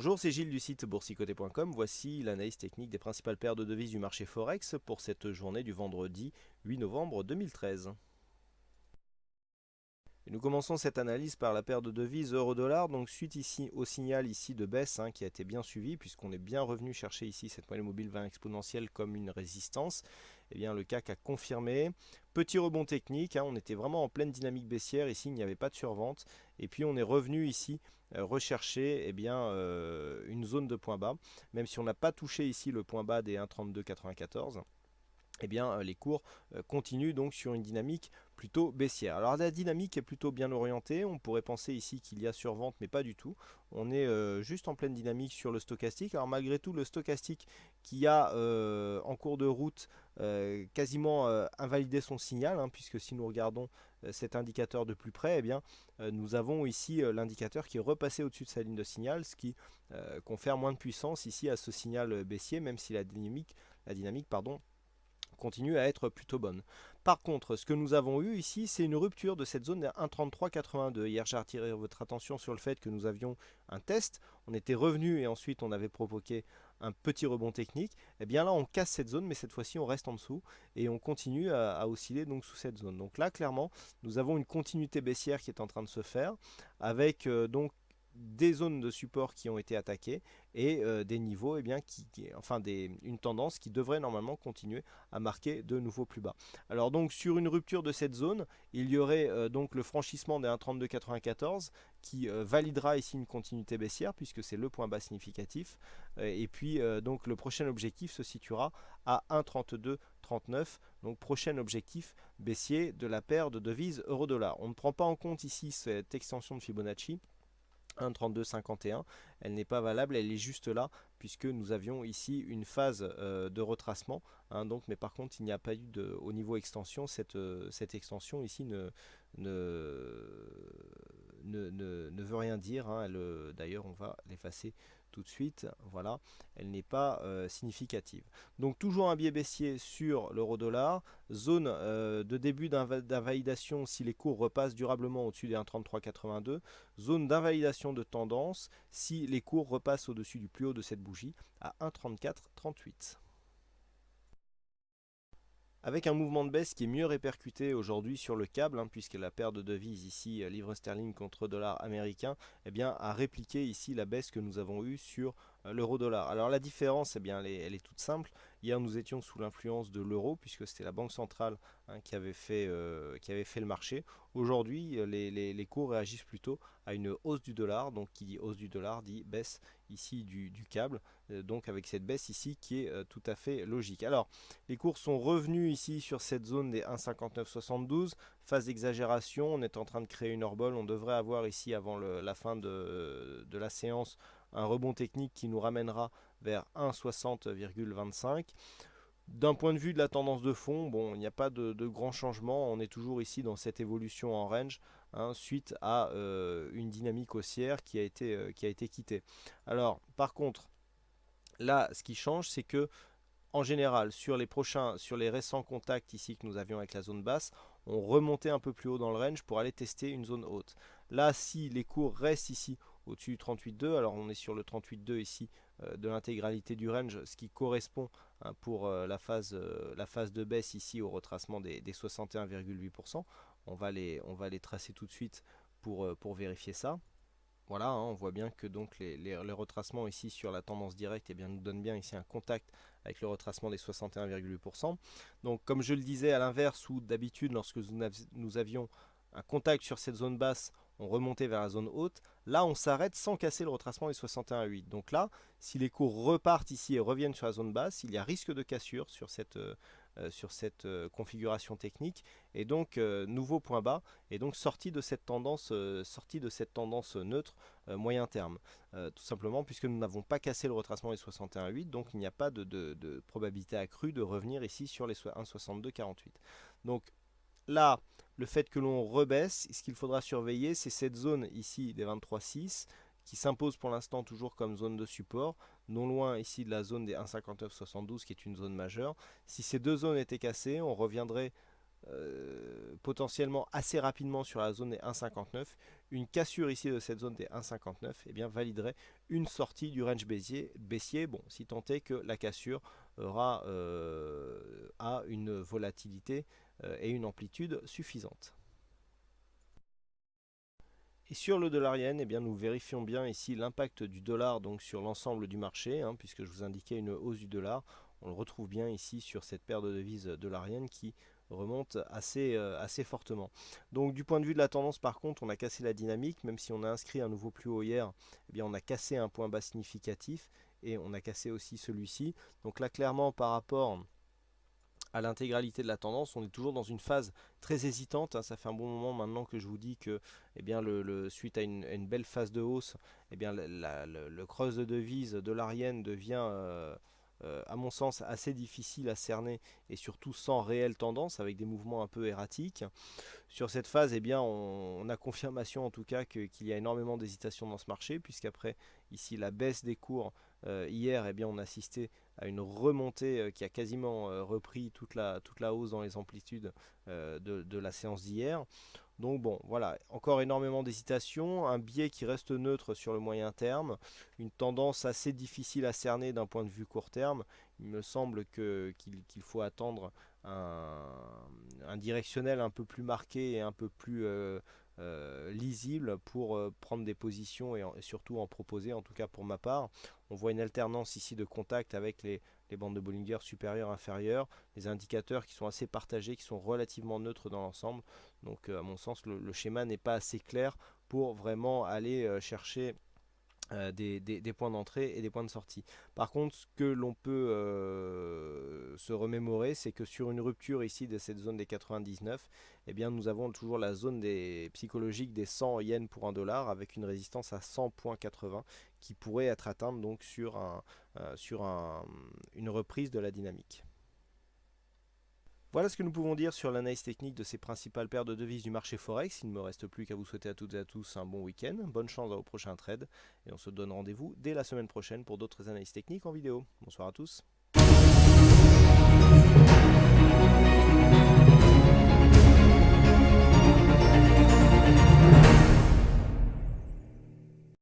Bonjour, c'est Gilles du site boursicoté.com. Voici l'analyse technique des principales paires de devises du marché Forex pour cette journée du vendredi 8 novembre 2013. Et nous commençons cette analyse par la paire de devises euro-dollar, donc suite ici au signal ici de baisse qui a été bien suivi puisqu'on est bien revenu chercher ici cette moyenne mobile 20 exponentielle comme une résistance. Et bien le CAC a confirmé. Petit rebond technique, on était vraiment en pleine dynamique baissière, ici il n'y avait pas de survente. Et puis on est revenu ici rechercher une zone de point bas, même si on n'a pas touché ici le point bas des 1,3294. Eh bien, les cours continuent donc sur une dynamique plutôt baissière. Alors la dynamique est plutôt bien orientée, on pourrait penser ici qu'il y a survente, mais pas du tout. On est juste en pleine dynamique sur le stochastique. Alors malgré tout, le stochastique qui a en cours de route quasiment invalidé son signal, puisque si nous regardons cet indicateur de plus près, eh bien, nous avons ici l'indicateur qui est repassé au-dessus de sa ligne de signal, ce qui confère moins de puissance ici à ce signal baissier, même si la dynamique continue à être plutôt bonne. Par contre, ce que nous avons eu ici, c'est une rupture de cette zone des 1,3382. Hier, j'ai attiré votre attention sur le fait que nous avions un test. On était revenu et ensuite on avait provoqué un petit rebond technique. Et bien là, on casse cette zone, mais cette fois-ci, on reste en dessous et on continue à osciller donc sous cette zone. Donc là, clairement, nous avons une continuité baissière qui est en train de se faire avec donc des zones de support qui ont été attaquées et des niveaux, une tendance qui devrait normalement continuer à marquer de nouveaux plus bas. Alors donc sur une rupture de cette zone, il y aurait donc le franchissement des 1,3294 qui validera ici une continuité baissière puisque c'est le point bas significatif. Et puis donc le prochain objectif se situera à 1,3239. Donc prochain objectif baissier de la paire de devises euro-dollar. On ne prend pas en compte ici cette extension de Fibonacci 1,3251, elle n'est pas valable, elle est juste là puisque nous avions ici une phase de retracement, mais par contre il n'y a pas eu au niveau extension, cette extension ici ne veut rien dire, d'ailleurs on va l'effacer tout de suite, voilà, elle n'est pas significative. Donc toujours un biais baissier sur l'euro-dollar, zone de début d'invalidation si les cours repassent durablement au-dessus des 1,3382, zone d'invalidation de tendance si les cours repassent au-dessus du plus haut de cette bougie à 1,3438. Avec un mouvement de baisse qui est mieux répercuté aujourd'hui sur le câble, puisque la paire de devises ici, livre sterling contre dollar américain, a répliqué ici la baisse que nous avons eue sur l'euro-dollar. Alors la différence, elle est toute simple. Hier, nous étions sous l'influence de l'euro, puisque c'était la Banque centrale qui avait fait le marché. Aujourd'hui, les cours réagissent plutôt à une hausse du dollar. Donc qui dit hausse du dollar dit baisse ici du câble. Donc avec cette baisse ici qui est tout à fait logique. Alors, les cours sont revenus ici sur cette zone des 1,5972. Phase d'exagération, on est en train de créer une hors-bol. On devrait avoir ici avant la fin de la séance un rebond technique qui nous ramènera vers 1,60,25. D'un point de vue de la tendance de fond, bon, il n'y a pas de grands changements. On est toujours ici dans cette évolution en range suite à une dynamique haussière qui a été quittée. Alors, par contre, là, ce qui change, c'est que en général, sur les récents contacts ici que nous avions avec la zone basse, on remontait un peu plus haut dans le range pour aller tester une zone haute. Là, si les cours restent ici au-dessus du 38,2, alors on est sur le 38,2 ici de l'intégralité du range, ce qui correspond pour la phase de baisse ici au retracement des 61,8%. On va les tracer tout de suite pour vérifier ça. Voilà, on voit bien que donc les retracements ici sur la tendance directe nous donnent bien ici un contact avec le retracement des 61,8%. Donc comme je le disais à l'inverse où d'habitude lorsque nous avions un contact sur cette zone basse, on remontait vers la zone haute. Là, on s'arrête sans casser le retracement des 61,8. Donc là, si les cours repartent ici et reviennent sur la zone basse, il y a risque de cassure sur cette configuration technique et donc nouveau point bas et donc sortie de cette tendance neutre moyen terme, tout simplement puisque nous n'avons pas cassé le retracement des 61,8, donc il n'y a pas de probabilité accrue de revenir ici sur les 1,6248. Donc là, le fait que l'on rebaisse, ce qu'il faudra surveiller, c'est cette zone ici des 23,6 qui s'impose pour l'instant toujours comme zone de support, non loin ici de la zone des 1,5972 qui est une zone majeure. Si ces deux zones étaient cassées, on reviendrait potentiellement assez rapidement sur la zone des 1,59. Une cassure ici de cette zone des 1,59 eh bien, validerait une sortie du range baissier, bon, si tant est que la cassure aura a une volatilité et une amplitude suffisante. Et sur le dollar yen, eh bien, nous vérifions bien ici l'impact du dollar donc sur l'ensemble du marché, hein, puisque je vous indiquais une hausse du dollar. On le retrouve bien ici sur cette paire de devises dollar yen qui remonte assez fortement. Donc du point de vue de la tendance, par contre, on a cassé la dynamique, même si on a inscrit un nouveau plus haut hier, eh bien, on a cassé un point bas significatif et on a cassé aussi celui-ci. Donc là, clairement, par rapport à l'intégralité de la tendance, on est toujours dans une phase très hésitante, hein. Ça fait un bon moment maintenant que je vous dis que eh bien, suite à une belle phase de hausse, eh bien, le cross de devise dollarienne devient à mon sens assez difficile à cerner et surtout sans réelle tendance, avec des mouvements un peu erratiques. Sur cette phase, eh bien, on a confirmation en tout cas qu'il y a énormément d'hésitation dans ce marché, puisqu'après ici la baisse des cours hier, eh bien, on a assisté à une remontée qui a quasiment repris toute la hausse dans les amplitudes de la séance d'hier. Donc bon, voilà, encore énormément d'hésitation, un biais qui reste neutre sur le moyen terme, une tendance assez difficile à cerner d'un point de vue court terme. Il me semble qu'il faut attendre un directionnel un peu plus marqué et un peu plus lisible pour prendre des positions et surtout en proposer, en tout cas pour ma part. On voit une alternance ici de contact avec les bandes de Bollinger supérieures, inférieures, des indicateurs qui sont assez partagés, qui sont relativement neutres dans l'ensemble. Donc à mon sens, le schéma n'est pas assez clair pour vraiment aller chercher des points d'entrée et des points de sortie. Par contre, ce que l'on peut se remémorer, c'est que sur une rupture ici de cette zone des 99, eh bien, nous avons toujours la zone psychologique des 100 yens pour 1 dollar avec une résistance à 100,80 qui pourrait être atteinte donc une reprise de la dynamique. Voilà ce que nous pouvons dire sur l'analyse technique de ces principales paires de devises du marché Forex. Il ne me reste plus qu'à vous souhaiter à toutes et à tous un bon week-end, bonne chance dans vos prochains trades, et on se donne rendez-vous dès la semaine prochaine pour d'autres analyses techniques en vidéo. Bonsoir à tous.